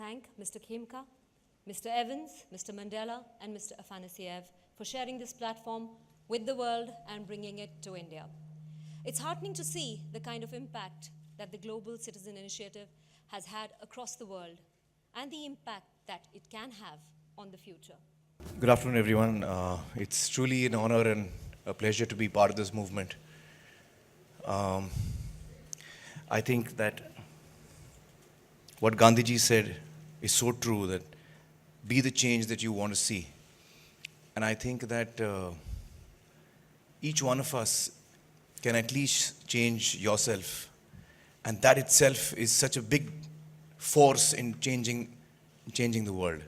thank Mr. Khemka, Mr. Evans, Mr. Mandela, and Mr. Afanasiev for sharing this platform with the world and bringing it to India. It's heartening to see the kind of impact that the Global Citizen Initiative has had across the world and the impact that it can have on the future. Good afternoon, everyone. It's truly an honor and a pleasure to be part of this movement. I think that what Gandhiji said is so true, that be the change that you want to see. And I think that each one of us can at least change yourself. And that itself is such a big force in changing the world.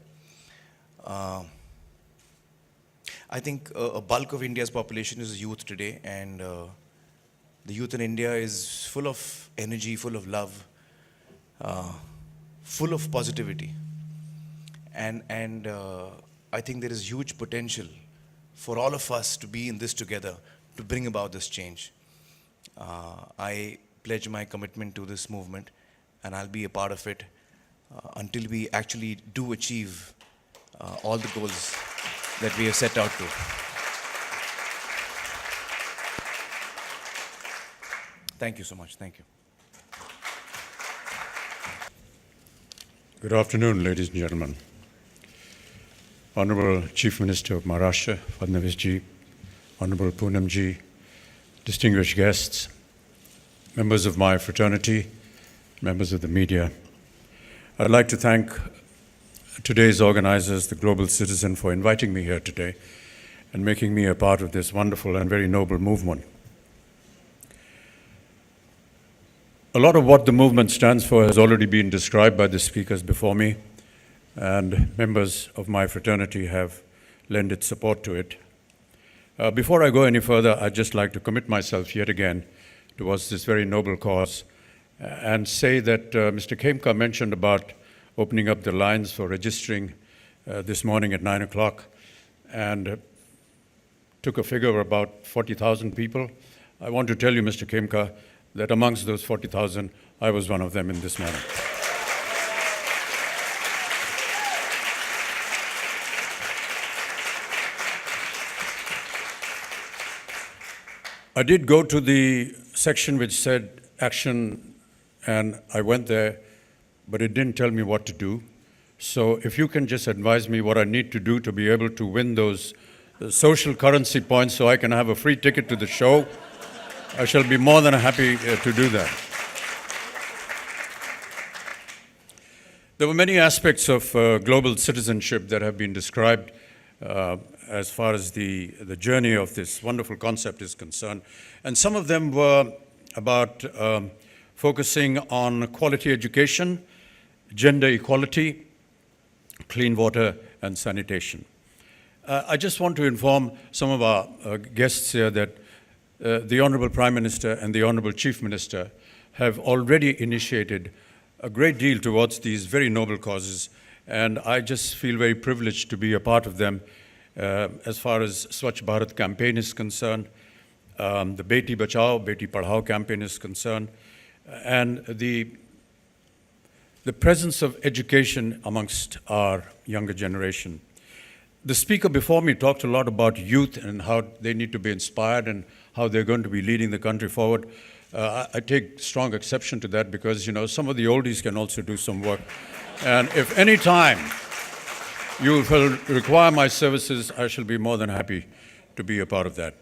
I think a bulk of India's population is youth today, and the youth in India is full of energy, full of love, full of positivity. And I think there is huge potential for all of us to be in this together, to bring about this change. I pledge my commitment to this movement, and I'll be a part of it until we actually do achieve all the goals that we have set out to. Thank you so much. Thank you. Good afternoon, ladies and gentlemen. Honorable Chief Minister of Maharashtra, Fadnavis ji, Honorable Poonam ji, distinguished guests, members of my fraternity, members of the media, I'd like to thank today's organizers, the Global Citizen, for inviting me here today and making me a part of this wonderful and very noble movement. A lot of what the movement stands for has already been described by the speakers before me, and members of my fraternity have lent support to it. Before I go any further, I'd just like to commit myself yet again towards this very noble cause and say that Mr. Khemka mentioned about opening up the lines for registering this morning at 9 o'clock, and took a figure of about 40,000 people. I want to tell you, Mr. Khemka, that amongst those 40,000, I was one of them in this morning. I did go to the section which said action, and I went there, but it didn't tell me what to do. So if you can just advise me what I need to do to be able to win those social currency points so I can have a free ticket to the show, I shall be more than happy to do that. There were many aspects of global citizenship that have been described as far as the journey of this wonderful concept is concerned. And some of them were about focusing on quality education, gender equality, clean water, and sanitation. I just want to inform some of our guests here that the Honorable Prime Minister and the Honorable Chief Minister have already initiated a great deal towards these very noble causes, and I just feel very privileged to be a part of them as far as Swachh Bharat campaign is concerned, the Beti Bachao, Beti Padhao campaign is concerned, and the presence of education amongst our younger generation. The speaker before me talked a lot about youth and how they need to be inspired and how they're going to be leading the country forward. I take strong exception to that because, you know, some of the oldies can also do some work. And if any time you will require my services, I shall be more than happy to be a part of that.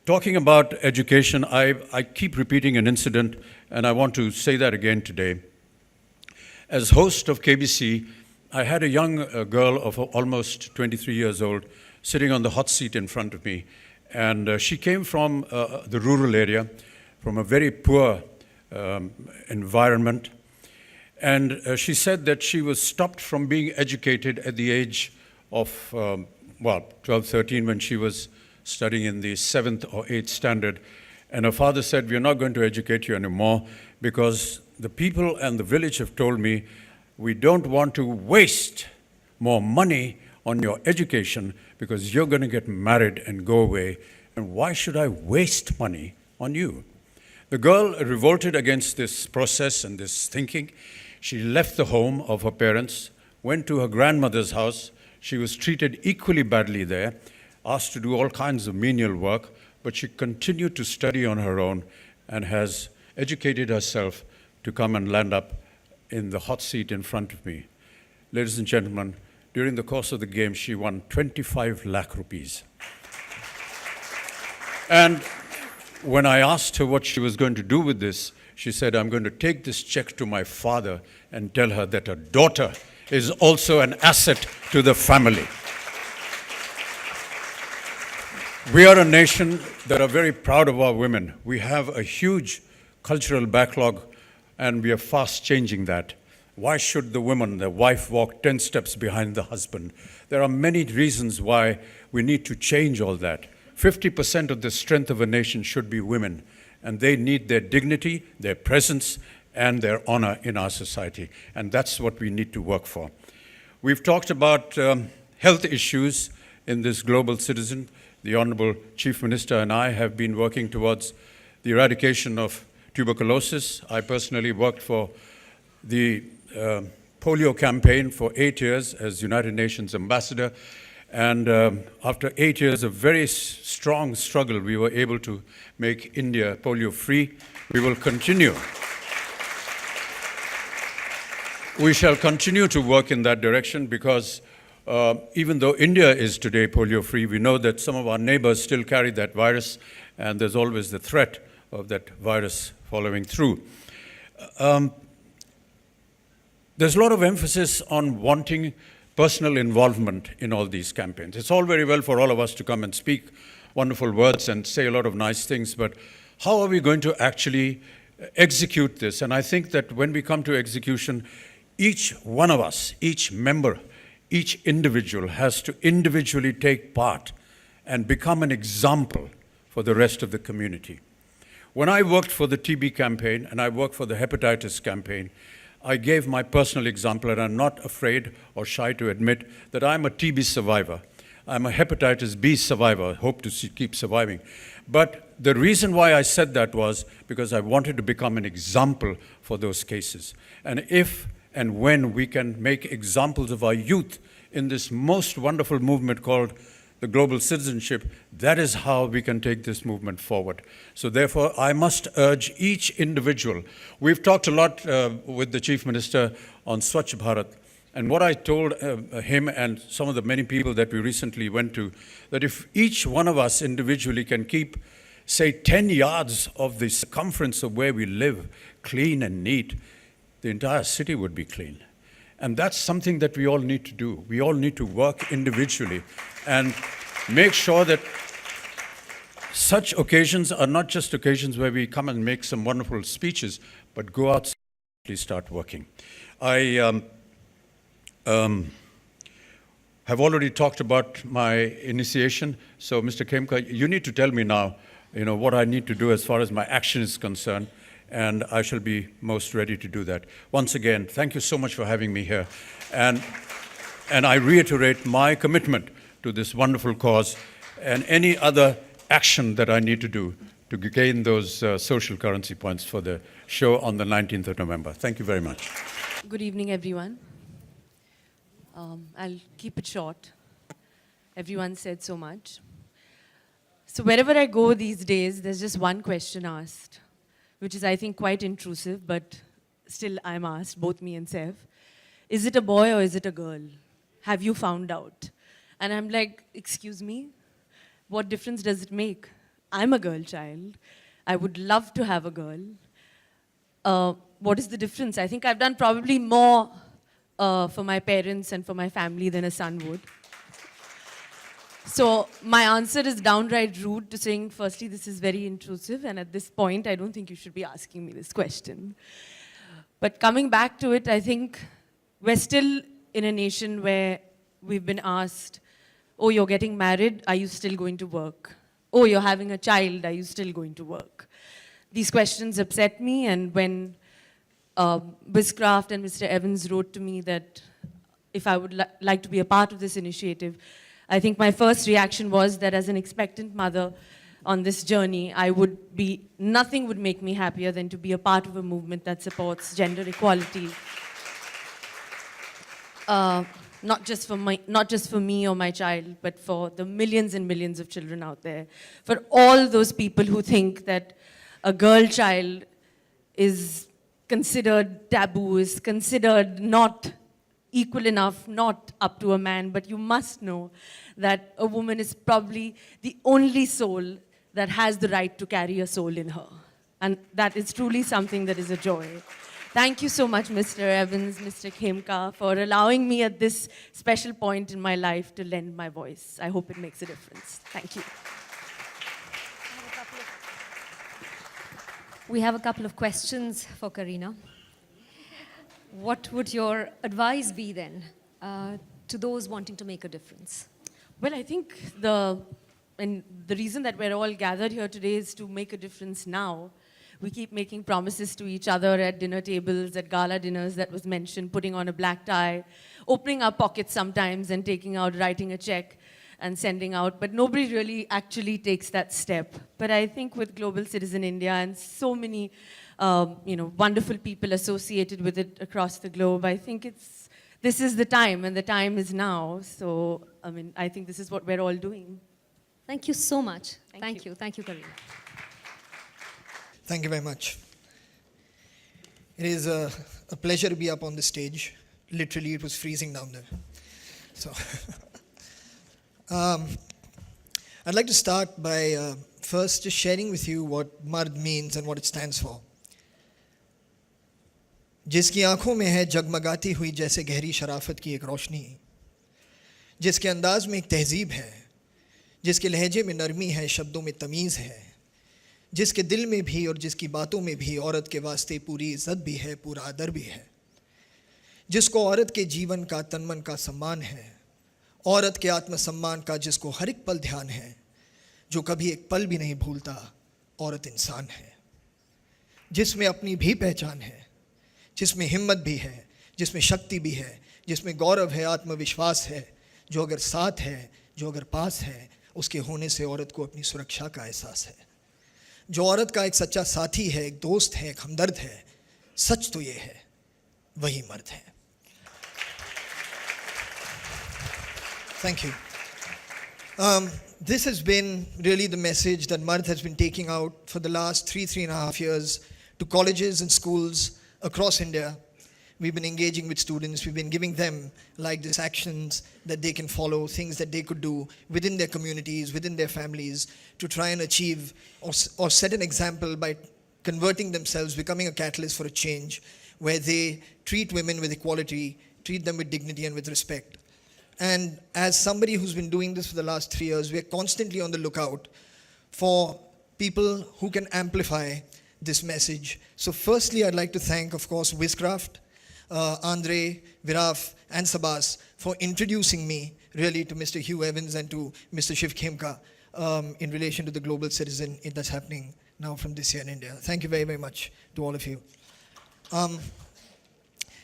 Talking about education, I keep repeating an incident, and I want to say that again today. As host of KBC, I had a young girl of almost 23 years old sitting on the hot seat in front of me. And she came from the rural area, from a very poor environment. And she said that she was stopped from being educated at the age of, 12, 13, when she was studying in the 7th or 8th standard. And her father said, "We're not going to educate you anymore because the people and the village have told me we don't want to waste more money on your education because you're going to get married and go away. And why should I waste money on you?" The girl revolted against this process and this thinking. She left the home of her parents, went to her grandmother's house. She was treated equally badly there, asked to do all kinds of menial work, but she continued to study on her own and has educated herself to come and land up in the hot seat in front of me. Ladies and gentlemen, during the course of the game, she won 25 lakh rupees. And when I asked her what she was going to do with this, she said, I'm going to take this check to my father and tell her that her daughter is also an asset to the family. We are a nation that are very proud of our women. We have a huge cultural backlog, and we are fast changing that. Why should the woman, the wife, walk 10 steps behind the husband? There are many reasons why we need to change all that. 50% of the strength of a nation should be women, and they need their dignity, their presence, and their honor in our society. And that's what we need to work for. We've talked about health issues in this global citizen. The Honorable Chief Minister and I have been working towards the eradication of tuberculosis. I personally worked for the polio campaign for 8 years as United Nations ambassador. And after 8 years of very strong struggle, we were able to make India polio-free. We will continue. We shall continue to work in that direction because even though India is today polio-free, we know that some of our neighbors still carry that virus, and there's always the threat of that virus following through. There's a lot of emphasis on wanting personal involvement in all these campaigns. It's all very well for all of us to come and speak wonderful words and say a lot of nice things, but how are we going to actually execute this? And I think that when we come to execution, each one of us, each member, each individual has to individually take part and become an example for the rest of the community. When I worked for the TB campaign and I worked for the hepatitis campaign, I gave my personal example, and I'm not afraid or shy to admit that I'm a TB survivor. I'm a hepatitis B survivor, hope to keep surviving. But the reason why I said that was because I wanted to become an example for those cases. And if and when we can make examples of our youth in this most wonderful movement called the global citizenship, that is how we can take this movement forward. So therefore, I must urge each individual. We've talked a lot with the Chief Minister on Swachh Bharat, and what I told him and some of the many people that we recently went to, that if each one of us individually can keep, say, 10 yards of the circumference of where we live clean and neat, the entire city would be clean. And that's something that we all need to do. We all need to work individually and make sure that such occasions are not just occasions where we come and make some wonderful speeches, but go out and start working. I have already talked about my initiation. So, Mr. Khemka, you need to tell me now, what I need to do as far as my action is concerned, and I shall be most ready to do that. Once again, thank you so much for having me here. And I reiterate my commitment to this wonderful cause and any other action that I need to do to gain those social currency points for the show on the 19th of November. Thank you very much. Good evening, everyone. I'll keep it short. Everyone said so much. So wherever I go these days, there's just one question asked, which is, I think, quite intrusive, but still I'm asked, both me and Sev. Is it a boy or is it a girl? Have you found out? And I'm like, excuse me? What difference does it make? I'm a girl child. I would love to have a girl. What is the difference? I think I've done probably more for my parents and for my family than a son would. So my answer is downright rude to saying, firstly, this is very intrusive, and at this point, I don't think you should be asking me this question. But coming back to it, I think we're still in a nation where we've been asked, oh, you're getting married, are you still going to work? Oh, you're having a child, are you still going to work? These questions upset me, and when Bizcraft and Mr. Evans wrote to me that if I would like to be a part of this initiative, I think my first reaction was that as an expectant mother on this journey, nothing would make me happier than to be a part of a movement that supports gender equality not just for me or my child, but for the millions and millions of children out there, for all those people who think that a girl child is considered taboo, is considered not equal enough, not up to a man, but you must know that a woman is probably the only soul that has the right to carry a soul in her. And that is truly something that is a joy. Thank you so much, Mr. Evans, Mr. Khemka, for allowing me at this special point in my life to lend my voice. I hope it makes a difference. Thank you. We have a couple of questions for Karina. What would your advice be then to those wanting to make a difference? Well, I think the reason that we're all gathered here today is to make a difference now. We keep making promises to each other at dinner tables, at gala dinners that was mentioned, putting on a black tie, opening our pockets sometimes and writing a check and sending out, but nobody really actually takes that step. But I think with Global Citizen India and so many wonderful people associated with it across the globe, I think this is the time, and the time is now. So, I think this is what we're all doing. Thank you so much. Thank you. Thank you, Karina. Thank you very much. It is a pleasure to be up on the stage. Literally, it was freezing down there. So, I'd like to start by first just sharing with you what Mard means and what it stands for. जिसकी आंखों में है जगमगाती हुई जैसे गहरी शराफत की एक रोशनी, जिसके अंदाज में एक तहजीब है, जिसके लहजे में नरमी है, शब्दों में तमीज़ है, जिसके दिल में भी और जिसकी बातों में भी औरत के वास्ते पूरी इज्जत भी है, पूरा आदर भी है, जिसको औरत के जीवन का तन मन का सम्मान है, औरत के आत्मसम्मान का जिसको हर एक पल ध्यान है, जो कभी एक पल भी नहीं भूलता, औरत इंसान है, जिसमें अपनी भी पहचान है, जिसमें हिम्मत भी है, जिसमें शक्ति भी है, जिसमें गौरव है, आत्मविश्वास है, जो अगर साथ है, जो अगर पास है, उसके होने से औरत को अपनी सुरक्षा का एहसास है, जो औरत का एक सच्चा साथी है, एक दोस्त है, एक हमदर्द है, सच तो ये है, वही मर्द है. Thank you. This has been really the message that Mard has been taking out for the last 3.5 years to colleges and schools across India. We've been engaging with students. We've been giving them like these actions that they can follow, things that they could do within their communities, within their families, to try and achieve or set an example by converting themselves, becoming a catalyst for a change where they treat women with equality, treat them with dignity and with respect. And as somebody who's been doing this for the last 3 years, we're constantly on the lookout for people who can amplify this message. So firstly, I'd like to thank, of course, Wizcraft, Andre, Viraf, and Sabas for introducing me really to Mr. Hugh Evans and to Mr. Shiv Khemka in relation to the Global Citizen that's happening now from this year in India. Thank you very, very much to all of you.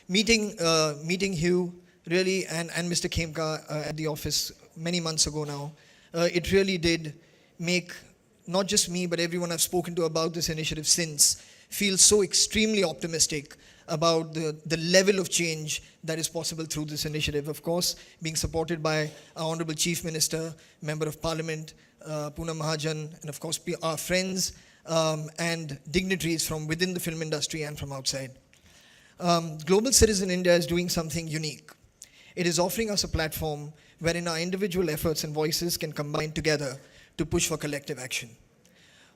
Meeting Hugh really and Mr. Khemka at the office many months ago now, it really did make not just me, but everyone I've spoken to about this initiative since feel so extremely optimistic about the level of change that is possible through this initiative. Of course, being supported by our Honorable Chief Minister, Member of Parliament, Poonam Mahajan, and of course our friends and dignitaries from within the film industry and from outside. Global Citizen India is doing something unique. It is offering us a platform wherein our individual efforts and voices can combine together to push for collective action.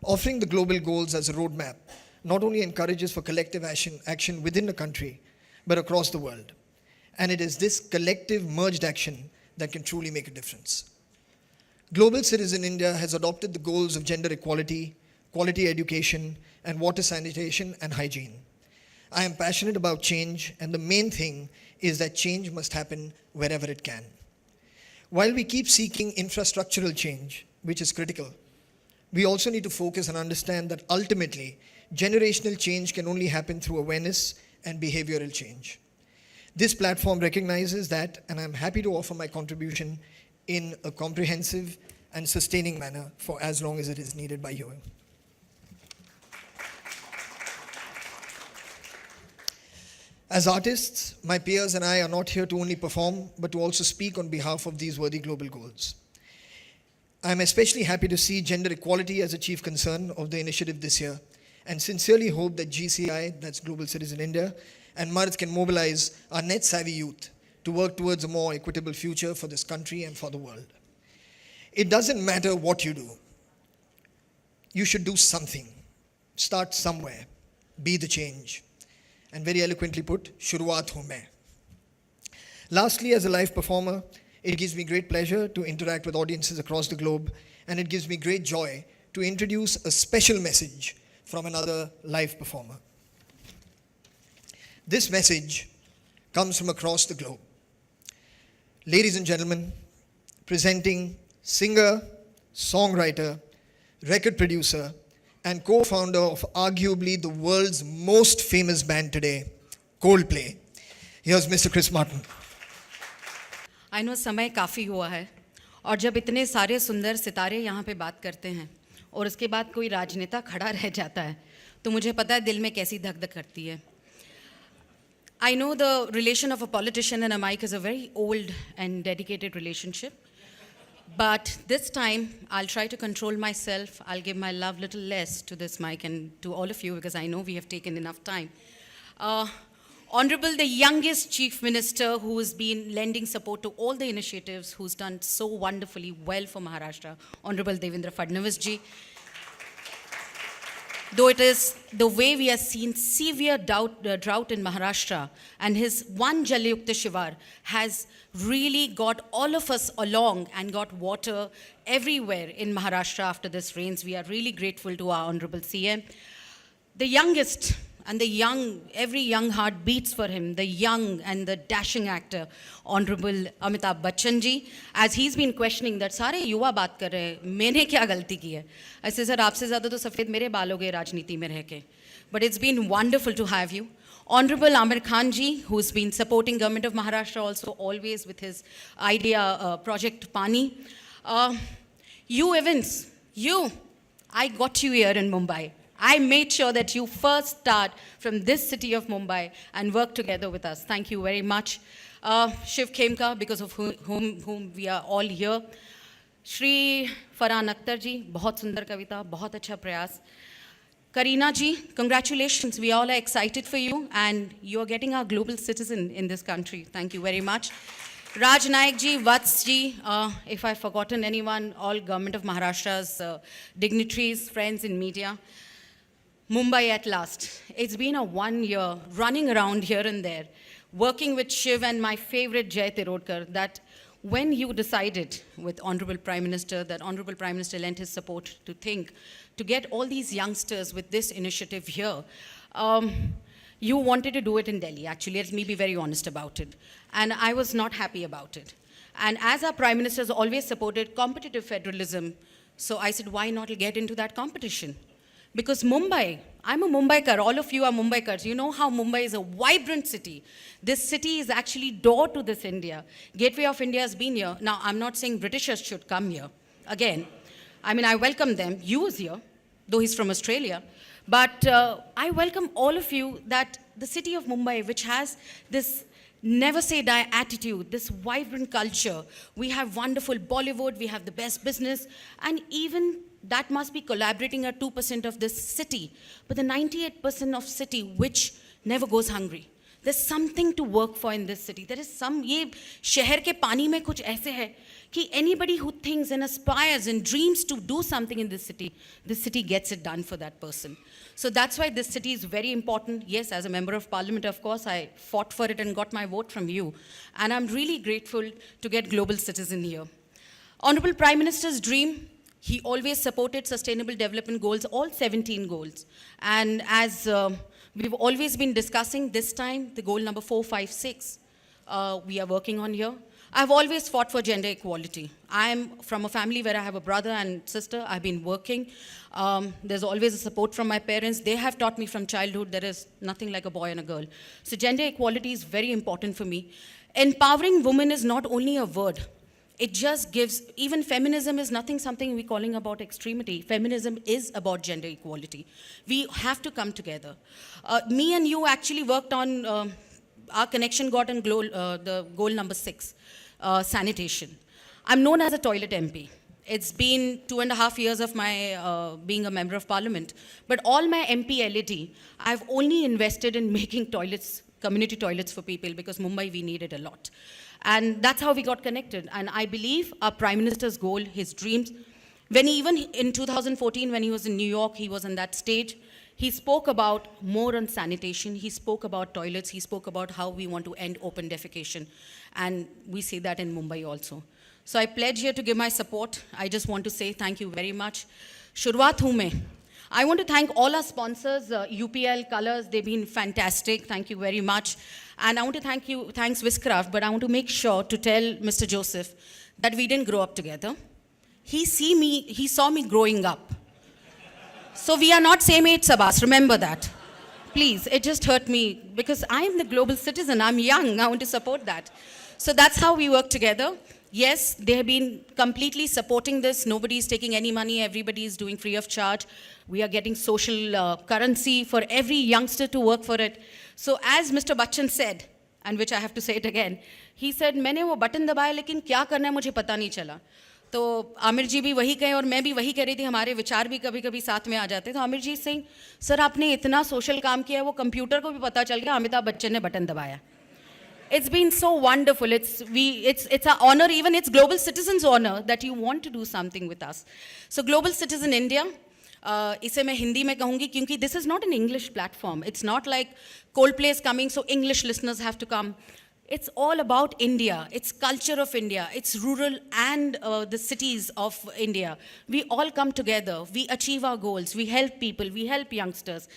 Offering the global goals as a roadmap not only encourages for collective action within the country, but across the world. And it is this collective merged action that can truly make a difference. Global Citizen India has adopted the goals of gender equality, quality education, and water sanitation and hygiene. I am passionate about change, and the main thing is that change must happen wherever it can. While we keep seeking infrastructural change, which is critical, we also need to focus and understand that ultimately, generational change can only happen through awareness and behavioral change. This platform recognizes that, and I'm happy to offer my contribution in a comprehensive and sustaining manner for as long as it is needed by you. As artists, my peers and I are not here to only perform, but to also speak on behalf of these worthy global goals. I am especially happy to see gender equality as a chief concern of the initiative this year, and sincerely hope that GCI, that's Global Citizen India, and Mard can mobilize our net-savvy youth to work towards a more equitable future for this country and for the world. It doesn't matter what you do. You should do something. Start somewhere. Be the change. And very eloquently put, Shuruaat hu main. Lastly, as a live performer, it gives me great pleasure to interact with audiences across the globe, and it gives me great joy to introduce a special message from another live performer. This message comes from across the globe. Ladies and gentlemen, presenting singer, songwriter, record producer, and co-founder of arguably the world's most famous band today, Coldplay. Here's Mr. Chris Martin. I know समय काफ़ी हुआ है और जब इतने सारे सुंदर सितारे यहाँ पे बात करते हैं और उसके बाद कोई राजनेता खड़ा रह जाता है तो मुझे पता है दिल में कैसी धक धक करती है. I know the relation of a politician and a mic is a very old and dedicated relationship. But this time, I'll try to control myself. I'll give my love little less to this mic and to all of you because I know we have taken enough time. Honorable, the youngest Chief Minister who has been lending support to all the initiatives, who's done so wonderfully well for Maharashtra, Honorable Devendra Fadnavis ji. Though it is the way we have seen severe drought in Maharashtra, and his one Jalyukta Shivar has really got all of us along and got water everywhere in Maharashtra after this rains. We are really grateful to our Honorable CM. The youngest and the young, every young heart beats for him, the young and the dashing actor, Honorable Amitabh Bachchan ji, as he's been questioning that सारे युवा बात कर रहे हैं, मैंने क्या गलती की है? ऐसे सर आपसे ज़्यादा तो सफ़ेद मेरे बाल हो गए राजनीति में रह के. But it's been wonderful to have you. Honorable Amir Khan ji, who's been supporting government of Maharashtra also always with his idea project Pani. You Evans, I got you here in Mumbai. I made sure that you first start from this city of Mumbai and work together with us. Thank you very much. Shiv Khemka, because of whom we are all here. Shri Farhan Akhtar ji, बहुत सुंदर कविता, बहुत अच्छा प्रयास. Karina ji, congratulations. We all are excited for you and you are getting our global citizen in this country. Thank you very much. Raj Naik ji, Vats ji, if I've forgotten anyone, all government of Maharashtra's dignitaries, friends in media. Mumbai at last. It's been a 1 year running around here and there, working with Shiv and my favorite Jai Tirodkar, that when you decided with Honorable Prime Minister, that Honorable Prime Minister lent his support to get all these youngsters with this initiative here, you wanted to do it in Delhi, actually. Let me be very honest about it. And I was not happy about it. And as our Prime Minister has always supported competitive federalism, so I said, why not get into that competition? Because Mumbai, I'm a Mumbaikar, all of you are Mumbaikars. You know how Mumbai is a vibrant city. This city is actually door to this India. Gateway of India has been here. Now, I'm not saying Britishers should come here. Again, I mean, I welcome them. You is here, though he's from Australia. But I welcome all of you that the city of Mumbai, which has this never say die attitude, this vibrant culture. We have wonderful Bollywood, we have the best business, and even that must be collaborating at 2% of this city. But the 98% of city which never goes hungry. There's something to work for in this city. There is some, ये शहर के पानी में कुछ ऐसे है कि anybody who thinks and aspires and dreams to do something in this city gets it done for that person. So that's why this city is very important. Yes, as a member of parliament, of course, I fought for it and got my vote from you. And I'm really grateful to get global citizen here. Honorable Prime Minister's dream, he always supported sustainable development goals, all 17 goals. And as we've always been discussing, this time, the goal number 4, 5, 6, we are working on here. I've always fought for gender equality. I'm from a family where I have a brother and sister. I've been working. There's always a support from my parents. They have taught me from childhood there is nothing like a boy and a girl. So gender equality is very important for me. Empowering women is not only a word. It just gives, even feminism is nothing something we're calling about extremity. Feminism is about gender equality. We have to come together. Me and you actually worked on our connection got in the goal number 6, sanitation. I'm known as a toilet MP. It's been 2.5 years of my being a member of parliament. But all my MP LAT, I've only invested in making toilets, community toilets for people, because Mumbai, we need it a lot. And that's how we got connected. And I believe our Prime Minister's goal, his dreams, when he, even in 2014, when he was in New York, he was on that stage, he spoke about more on sanitation, he spoke about toilets, he spoke about how we want to end open defecation. And we see that in Mumbai also. So I pledge here to give my support. I just want to say thank you very much. Shurwaat hu main. I want to thank all our sponsors, UPL, Colors, they've been fantastic. Thank you very much. And I want to thanks Viscraft, but I want to make sure to tell Mr. Joseph that we didn't grow up together. He saw me growing up. So we are not same age, Sabas, remember that. Please, it just hurt me because I'm the global citizen, I'm young, I want to support that. So that's how we work together. Yes, they have been completely supporting this. Nobody is taking any money. Everybody is doing free of charge. We are getting social currency for every youngster to work for it. So as Mr. Bachchan said, and which I have to say it again, he said, मैंने वो button दबाया लेकिन क्या करना है मुझे पता नहीं चला. तो आमिर जी भी वही कहे और मैं भी वही कह रही थी, हमारे विचार भी कभी कभी साथ में आ जाते. तो आमिर जी सिंह सर आपने इतना सोशल काम किया है, वो कंप्यूटर को भी पता चल गया अमिताभ बच्चन ने बटन दबाया. It's been so wonderful. It's our honor, even it's Global Citizens' honor that you want to do something with us. So Global Citizen India, इसे मैं हिंदी में कहूँगी क्योंकि this is not an English platform. It's not like Coldplay is coming, so English listeners have to come. It's all about India. It's culture of India. It's rural and the cities of India. We all come together. We achieve our goals. We help people. We help youngsters.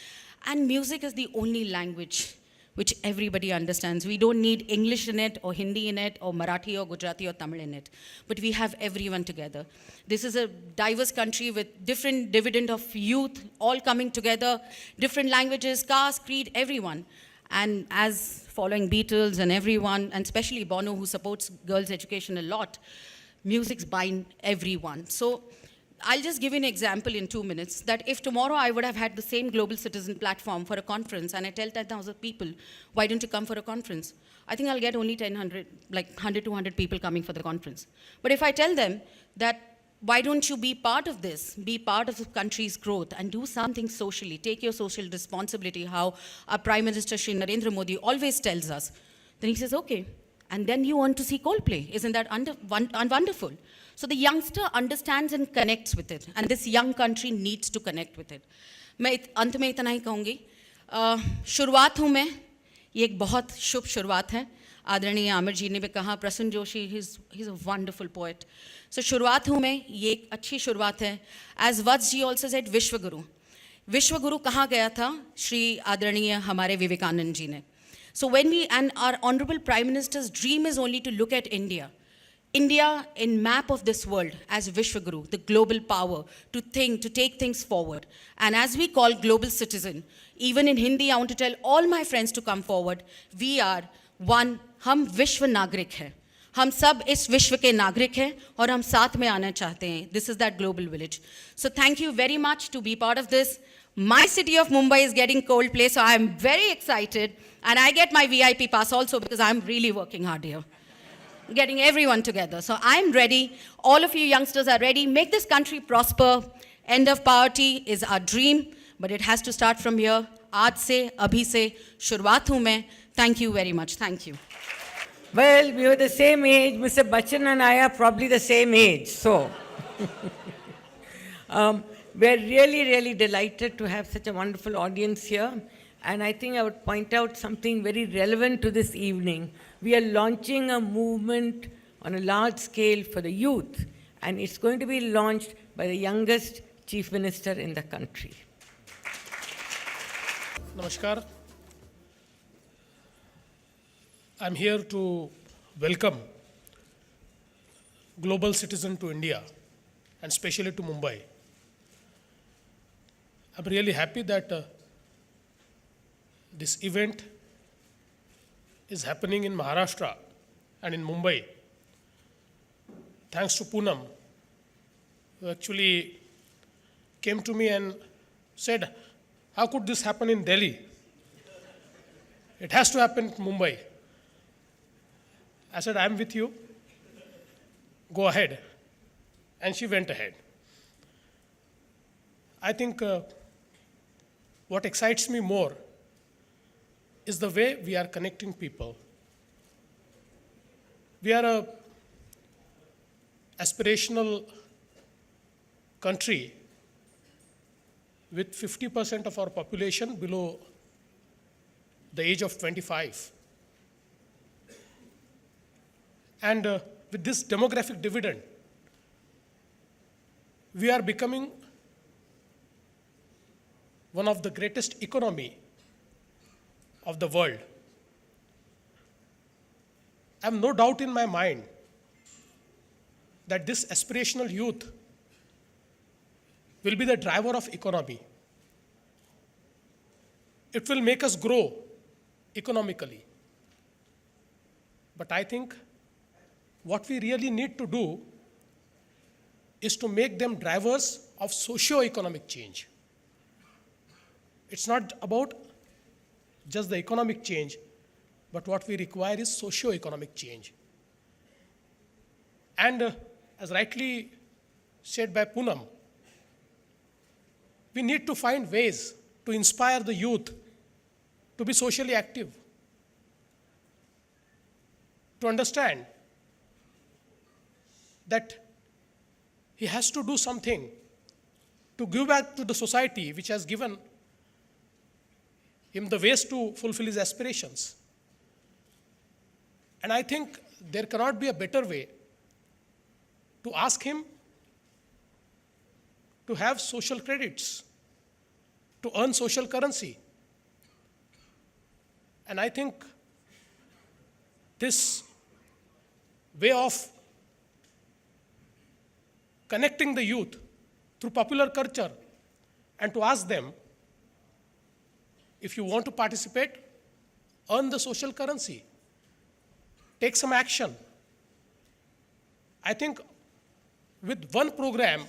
And music is the only language which everybody understands. We don't need English in it, or Hindi in it, or Marathi, or Gujarati, or Tamil in it. But we have everyone together. This is a diverse country with different dividend of youth, all coming together, different languages, caste, creed, everyone. And as following Beatles and everyone, and especially Bono, who supports girls' education a lot, music's bind everyone. So I'll just give you an example in 2 minutes, that if tomorrow I would have had the same Global Citizen platform for a conference, and I tell 10,000 people, why don't you come for a conference? I think I'll get only 100, 200 people coming for the conference. But if I tell them that, why don't you be part of this, be part of the country's growth, and do something socially, take your social responsibility, how our Prime Minister Shri Narendra Modi always tells us, then he says, okay. And then you want to see Coldplay. Isn't that wonderful? So the youngster understands and connects with it, and this young country needs to connect with it. मैं अंत में इतना ही कहूँगी, शुरुआत हूँ मैं, ये एक बहुत शुभ शुरुआत है. आदरणीय आमिर जी ने भी कहा, प्रसन्न Joshi, he's a wonderful poet. So शुरुआत हूँ मैं, ये एक अच्छी शुरुआत है. As Vats ji also said, विश्वगुरु. विश्वगुरु कहाँ गया था? श्री आदरणीय हमारे विवेकानंद जी ने. So when and our Honorable Prime Minister's dream is only to look at India in map of this world as Vishwaguru, the global power, to take things forward. And as we call global citizen, even in Hindi, I want to tell all my friends to come forward. We are one, हम विश्व नागरिक हैं. हम सब इस विश्व के नागरिक हैं और हम साथ में आना चाहते हैं. This is that global village. So thank you very much to be part of this. My city of Mumbai is getting Coldplay, so I am very excited. And I get my VIP pass also because I'm really working hard here, getting everyone together. So I'm ready. All of you youngsters are ready. Make this country prosper. End of poverty is our dream, but it has to start from here. Aaj se, abhi se, shurwaat hu main. Thank you very much. Thank you. Well, we were the same age. Mr. Bachchan and I are probably the same age. So we're really, really delighted to have such a wonderful audience here. And I think I would point out something very relevant to this evening. We are launching a movement on a large scale for the youth, and it's going to be launched by the youngest chief minister in the country. Namaskar. I'm here to welcome global citizen to India, and especially to Mumbai. I'm really happy that this event is happening in Maharashtra and in Mumbai. Thanks to Poonam, who actually came to me and said, how could this happen in Delhi? It has to happen in Mumbai. I said, I'm with you. Go ahead. And she went ahead. I think what excites me more is the way we are connecting people. We are a aspirational country with 50% of our population below the age of 25. And with this demographic dividend, we are becoming one of the greatest economy of the world. I have no doubt in my mind that this aspirational youth will be the driver of economy. It will make us grow economically. But I think what we really need to do is to make them drivers of socio-economic change. It's not about just the economic change, but what we require is socio-economic change. And as rightly said by Poonam, we need to find ways to inspire the youth to be socially active, to understand that he has to do something to give back to the society which has given him the ways to fulfill his aspirations. And I think there cannot be a better way to ask him to have social credits, to earn social currency. And I think this way of connecting the youth through popular culture and to ask them, if you want to participate, earn the social currency, take some action. I think with one program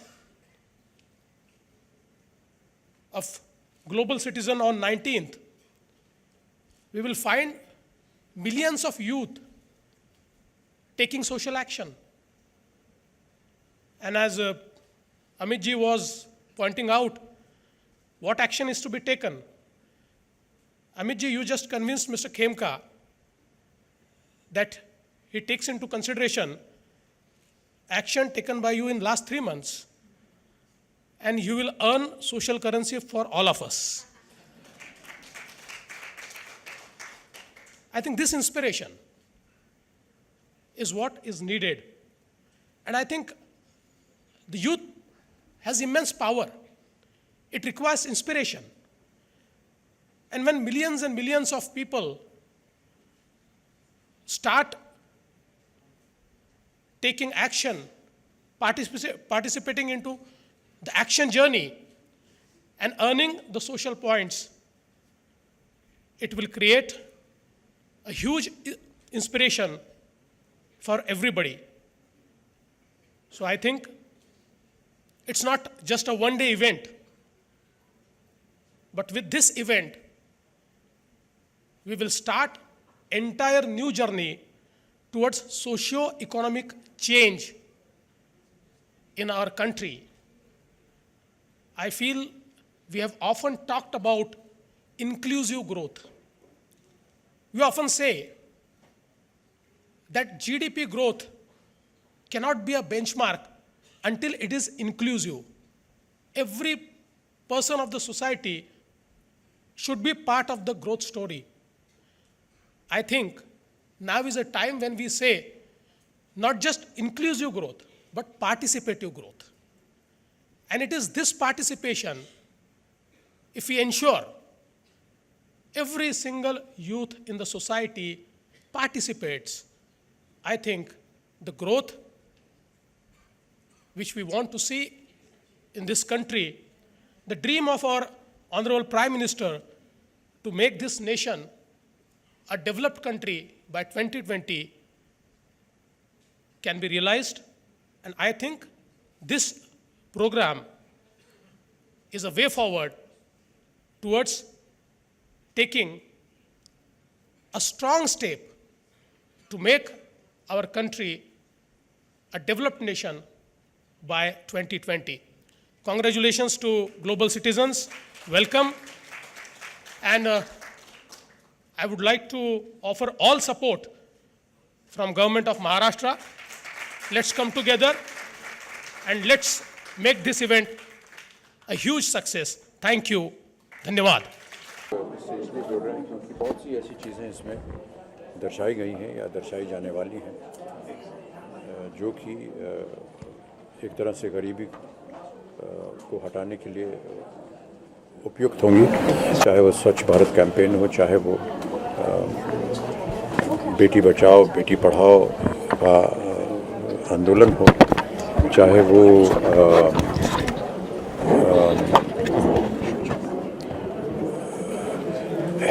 of Global Citizen on 19th, we will find millions of youth taking social action. And as Amit ji was pointing out, what action is to be taken? Amit ji, you just convinced Mr. Khemka that he takes into consideration action taken by you in last 3 months, and you will earn social currency for all of us. I think this inspiration is what is needed. And I think the youth has immense power. It requires inspiration. And when millions and millions of people start taking action, participating into the action journey and earning the social points, it will create a huge inspiration for everybody. So I think it's not just a one-day event, but with this event, we will start entire new journey towards socio-economic change in our country. I feel we have often talked about inclusive growth. We often say that GDP growth cannot be a benchmark until it is inclusive. Every person of the society should be part of the growth story. I think now is a time when we say not just inclusive growth, but participative growth. And it is this participation, if we ensure every single youth in the society participates, I think the growth which we want to see in this country, the dream of our Honorable Prime Minister to make this nation a developed country by 2020 can be realized. And I think this program is a way forward towards taking a strong step to make our country a developed nation by 2020. Congratulations to global citizens. Welcome. And I would like to offer all support from Government of Maharashtra. Let's come together and let's make this event a huge success. Thank you. धन्यवाद. इससे इसलिए जोड़ रहे हैं क्योंकि बहुत सी ऐसी चीज़ें इसमें दर्शाई गई हैं या दर्शाई जाने वाली हैं जो कि एक तरह से गरीबी को हटाने के लिए उपयुक्त होंगी, चाहे वो स्वच्छ भारत कैंपेन हो, चाहे वो बेटी बचाओ बेटी पढ़ाओ का आंदोलन हो, चाहे वो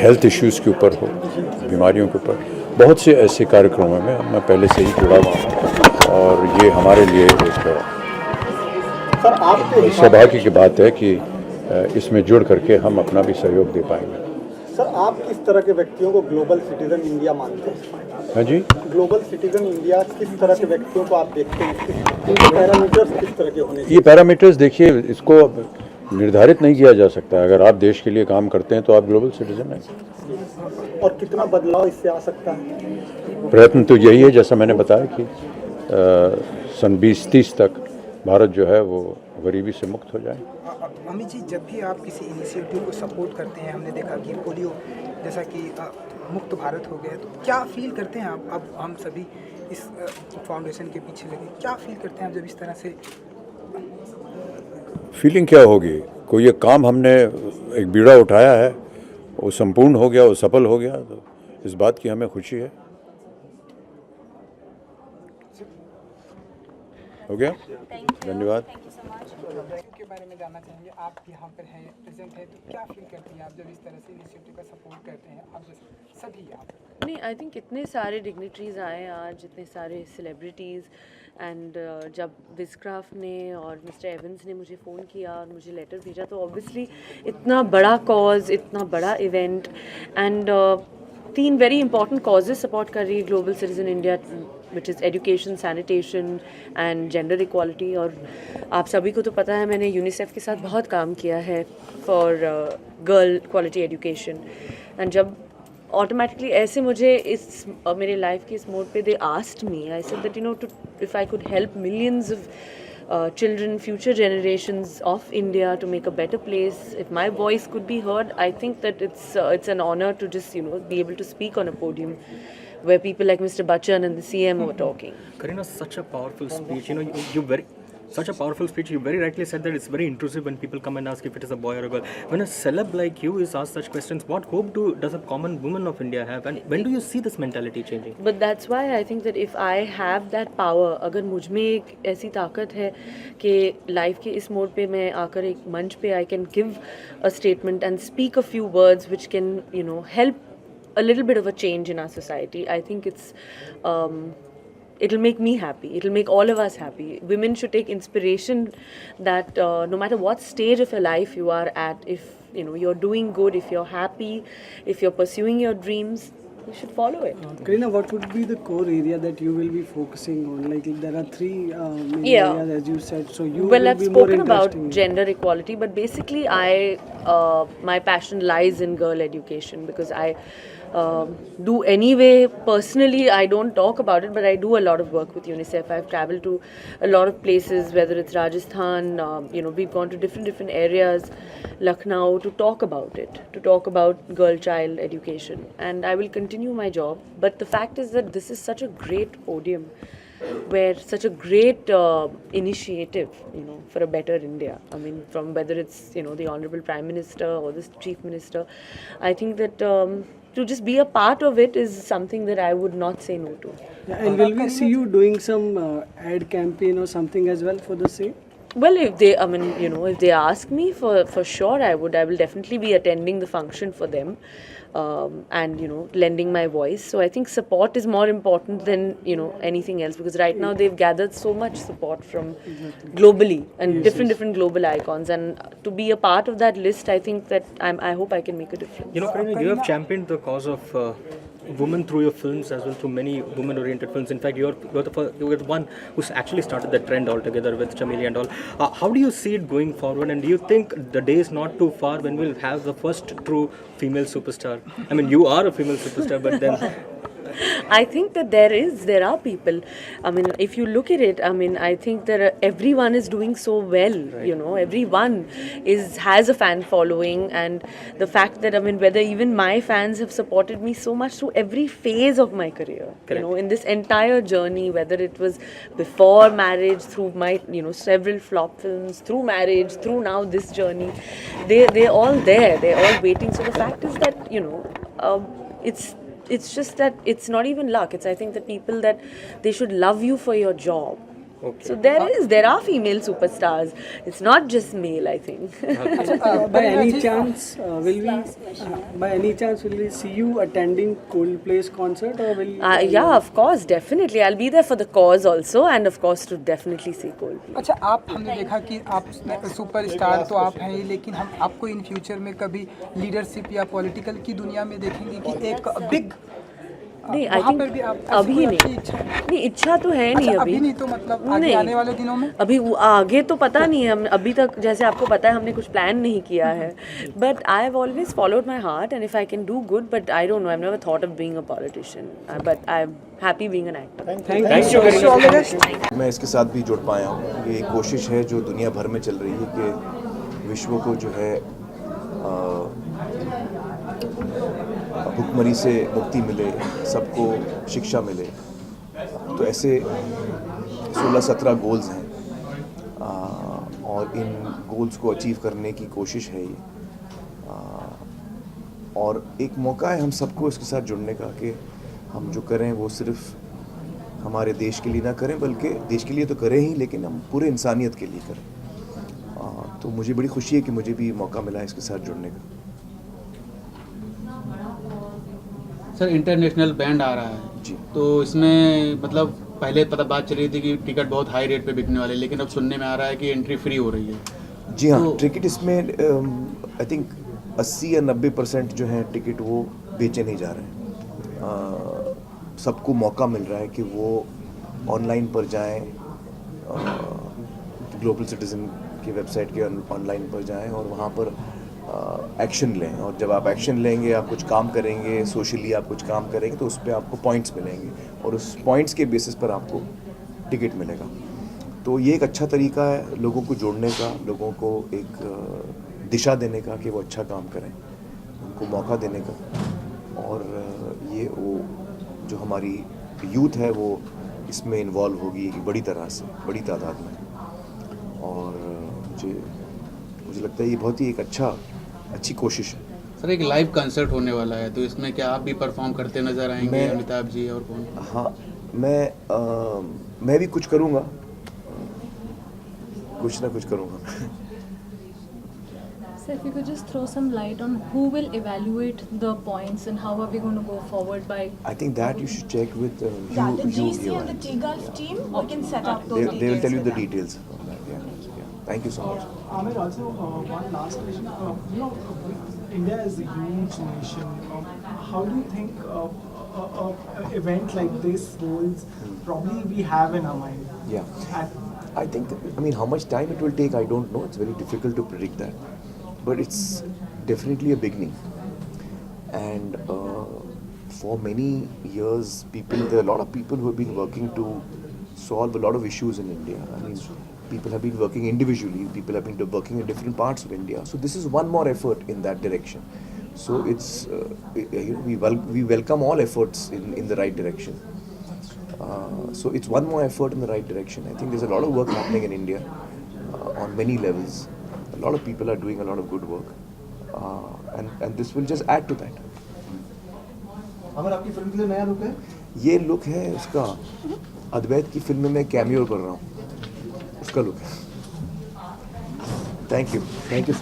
हेल्थ इश्यूज़ के ऊपर हो, बीमारियों के ऊपर, बहुत से ऐसे कार्यक्रमों में मैं पहले से ही जुड़ा हुआ हूँ और ये हमारे लिए एक सौभाग्य की बात है कि इसमें जुड़ करके हम अपना भी सहयोग दे पाएंगे। सर, आप किस तरह के व्यक्तियों को ग्लोबल सिटीजन इंडिया मानते हैं? हाँ जी, ग्लोबल सिटीजन इंडिया किस तरह के व्यक्तियों को आप देखते हैं? इनके पैरामीटर्स किस तरह के होने चाहिए? ये पैरामीटर्स देखिए, इसको निर्धारित नहीं किया जा सकता। अगर आप देश के लिए काम करते हैं तो आप ग्लोबल सिटीजन हैं। और कितना बदलाव इससे आ सकता है? प्रयत्न तो यही है, जैसा मैंने बताया कि सन 2030 तक भारत जो है वो गरीबी से मुक्त हो जाए। अमित जी, जब भी आप किसी इनिशिएटिव को सपोर्ट करते हैं, हमने देखा कि पोलियो जैसा कि मुक्त भारत हो गया, तो क्या फील करते हैं आप? अब हम सभी इस फाउंडेशन के पीछे लगे, क्या फील करते हैं आप जब इस तरह से? फीलिंग क्या होगी? कोई एक काम हमने एक बीड़ा उठाया है, वो संपूर्ण हो गया, वो सफल हो गया, तो इस बात की हमें खुशी है। हो गया, धन्यवाद। के बारे में जानना चाहेंगे, आप यहाँ पर हैं, प्रेजेंट है, तो क्या फील करती हैं आप जब इस तरह से इनिशिएटिव का सपोर्ट करते हैं? आप जैसे सभी आप नहीं, आई थिंक इतने सारे डिग्निटरीज आए आज, इतने सारे सेलिब्रिटीज़, एंड जब विस्क्राफ्ट ने और मिस्टर एवंस ने मुझे फ़ोन किया और मुझे लेटर भेजा, तो ऑब्वियसली इतना बड़ा कॉज, इतना बड़ा event, and 3 very important causes support कर रही है global citizen India, which is education, sanitation and gender equality. और आप सभी को तो पता है, मैंने यूनिसेफ के साथ बहुत काम किया है for girl quality education, and जब ऑटोमेटिकली ऐसे मुझे इस मेरे लाइफ के इस मोड पे they asked me, I said that to if I could help millions of children, future generations of India to make a better place, if my voice could be heard, I think that it's an honor to just be able to speak on a podium where people like Mr. Bachchan and the CM were talking. Karina, such a powerful speech. Such a powerful speech. You very rightly said that it's very intrusive when people come and ask if it is a boy or a girl. When a celeb like you is asked such questions, what hope does a common woman of India have? And when do you see this mentality changing? But that's why I think that if I have that power, अगर मुझ में एक ऐसी ताकत है कि life के इस मोड पे मैं आकर एक मंच पे I can give a statement and speak a few words which can help a little bit of a change in our society. I think it'll make me happy. It'll make all of us happy. Women should take inspiration that no matter what stage of your life you are at, if you're doing good, if you're happy, if you're pursuing your dreams, you should follow it. Karina, what would be the core area that you will be focusing on? Like there are 3 main Yeah. areas, as you said. So you Well, will I've be more spoken about interested in- gender equality, but basically my passion lies in girl education, because I do anyway. Personally, I don't talk about it, but I do a lot of work with UNICEF. I've traveled to a lot of places, whether it's Rajasthan, we've gone to different areas, Lucknow, to talk about it, to talk about girl-child education. And I will continue my job. But the fact is that this is such a great podium, where such a great initiative, for a better India. I mean, from whether it's, the Honorable Prime Minister or the Chief Minister, I think that to just be a part of it is something that I would not say no to. Yeah, and will we see you doing some ad campaign or something as well for the same? Well, if they, if they ask me, for sure I will definitely be attending the function for them, and lending my voice. So I think support is more important than anything else, because right now they've gathered so much support from globally and different global icons, and to be a part of that list, I think that I hope I can make a difference. Karina, you have championed the cause of women through your films as well, through many women-oriented films. In fact, you're the one who's actually started the trend altogether with Chameli and all. How do you see it going forward? And do you think the day is not too far when we'll have the first true female superstar? I mean, you are a female superstar, but then I think that there are people. I mean, if you look at it, I mean, I think that everyone is doing so well. You know, everyone has a fan following, and the fact that, I mean, whether even my fans have supported me so much through every phase of my career. Correct. You know, in this entire journey, whether it was before marriage, through my several flop films, through marriage, through now this journey, they're all there. They're all waiting. So the fact is that it's just that it's not even luck. I think that people, that they should love you for your job. Okay. So there are female superstars. It's not just male, I think. By any chance, will we see you attending Coldplay's concert, or will? Yeah, of course, definitely. I'll be there for the cause also, and of course to definitely see Coldplay. अच्छा, आप हमने देखा कि आप superstar तो आप हैं ही, लेकिन हम आपको इन फ्यूचर में कभी लीडरशिप या पॉलिटिकल की दुनिया में देखेंगे कि एक बिग नहीं, आई थिंक अभी नहीं, इच्छा तो है नहीं अभी नहीं, तो मतलब आगे आने वाले दिनों में अभी आगे तो पता नहीं है। हम अभी तक, जैसे आपको पता है, हमने कुछ प्लान नहीं किया है, but I have always followed my heart, and if I can do good, but I don't know, I have never thought of being a politician, but I am happy being an actor. thank you. मैं इसके साथ भी जुड़ पाया हूँ। ये एक कोशिश है जो दुनिया भर में चल रही है कि विश्व को जो है भुखमरी से मुक्ति मिले, सबको शिक्षा मिले। तो ऐसे 16-17 गोल्स हैं, और इन गोल्स को अचीव करने की कोशिश है ये, और एक मौका है हम सबको इसके साथ जुड़ने का कि हम जो करें वो सिर्फ हमारे देश के लिए ना करें, बल्कि देश के लिए तो करें ही, लेकिन हम पूरे इंसानियत के लिए करें। तो मुझे बड़ी खुशी है कि मुझे भी मौका मिला इसके साथ जुड़ने का। सर, इंटरनेशनल बैंड आ रहा है जी, तो इसमें मतलब पहले बात चल रही थी कि टिकट बहुत हाई रेट पे बिकने वाले, लेकिन अब सुनने में आ रहा है कि एंट्री फ्री हो रही है। जी हाँ, टिकट इसमें आई थिंक 80 या 90% जो है टिकट वो बेचे नहीं जा रहे हैं। सबको मौका मिल रहा है कि वो ऑनलाइन पर जाएं, ग्लोबल सिटीज़न की वेबसाइट के ऑनलाइन पर जाएं और वहाँ पर एक्शन लें। और जब आप एक्शन लेंगे, आप कुछ काम करेंगे, सोशली आप कुछ काम करेंगे, तो उस पर आपको पॉइंट्स मिलेंगे, और उस पॉइंट्स के बेसिस पर आपको टिकट मिलेगा। तो ये एक अच्छा तरीका है लोगों को जोड़ने का, लोगों को एक दिशा देने का कि वो अच्छा काम करें, उनको मौका देने का। और ये वो जो हमारी यूथ है वो इसमें इन्वॉल्व होगी बड़ी तरह से, बड़ी तादाद में। और मुझे लगता है ये बहुत ही एक अच्छी कोशिश है। सर, एक लाइव कंसर्ट होने वाला है, तो इसमें क्या आप भी परफॉर्म करते नजर आएंगे? अमिताभ जी और कौन? हाँ, मैं भी कुछ करूँगा, कुछ ना कुछ करूँगा। So if you could just throw some light on who will evaluate the points and how are we going to go forward by... I think that you should check with the GC and the T-Gulf team. We can set up those details. They will tell you the details on that. Yeah. Thank you so much. Amir, also one last question. India is a huge nation. How do you think an event like this holds? Probably we have in our mind. Yeah. I think, how much time it will take, I don't know. It's very difficult to predict that. But it's definitely a beginning. And for many years, there are a lot of people who have been working to solve a lot of issues in India. People have been working individually, people have been working in different parts of India. So this is one more effort in that direction. So it's, we welcome all efforts in the right direction. So it's one more effort in the right direction. I think there's a lot of work happening in India on many levels. A lot of people are doing a lot of good work, and this will just add to that. अमर, आपकी film के लिए नया look है? ये look है उसका, अद्वैत की film में कैमियो कर रहा हूँ, उसका लुक है। Thank you.